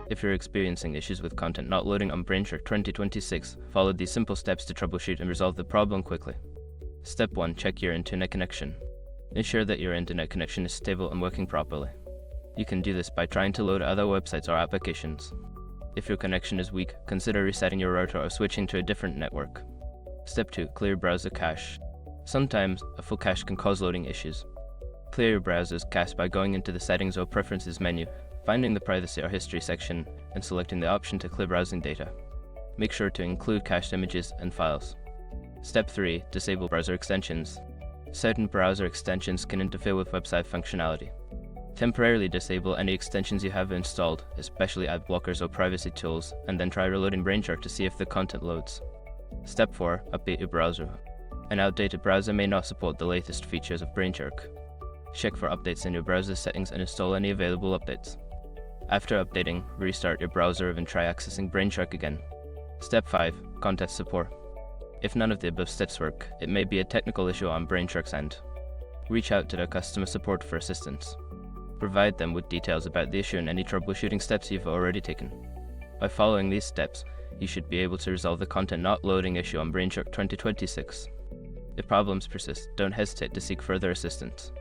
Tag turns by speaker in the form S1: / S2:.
S1: If you're experiencing issues with content not loading on Brainshark 2026, follow these simple steps to troubleshoot and resolve the problem quickly. Step 1. Check your internet connection. Ensure that your internet connection is stable and working properly. You can do this by trying to load other websites or applications. If your connection is weak, consider resetting your router or switching to a different network. Step 2. Clear browser cache. Sometimes, a full cache can cause loading issues. Clear your browser's cache by going into the Settings or Preferences menu, finding the Privacy or History section, and selecting the option to clear browsing data. Make sure to include cached images and files. Step 3. Disable browser extensions. Certain browser extensions can interfere with website functionality. Temporarily disable any extensions you have installed, especially ad blockers or privacy tools, and then try reloading Brainshark to see if the content loads. Step 4. Update your browser. An outdated browser may not support the latest features of Brainshark. Check for updates in your browser settings and install any available updates. After updating, restart your browser and try accessing Brainshark again. Step 5. Contact support. If none of the above steps work, it may be a technical issue on Brainshark's end. Reach out to their customer support for assistance. Provide them with details about the issue and any troubleshooting steps you've already taken. By following these steps, you should be able to resolve the content not loading issue on Brainshark 2026. If problems persist, don't hesitate to seek further assistance.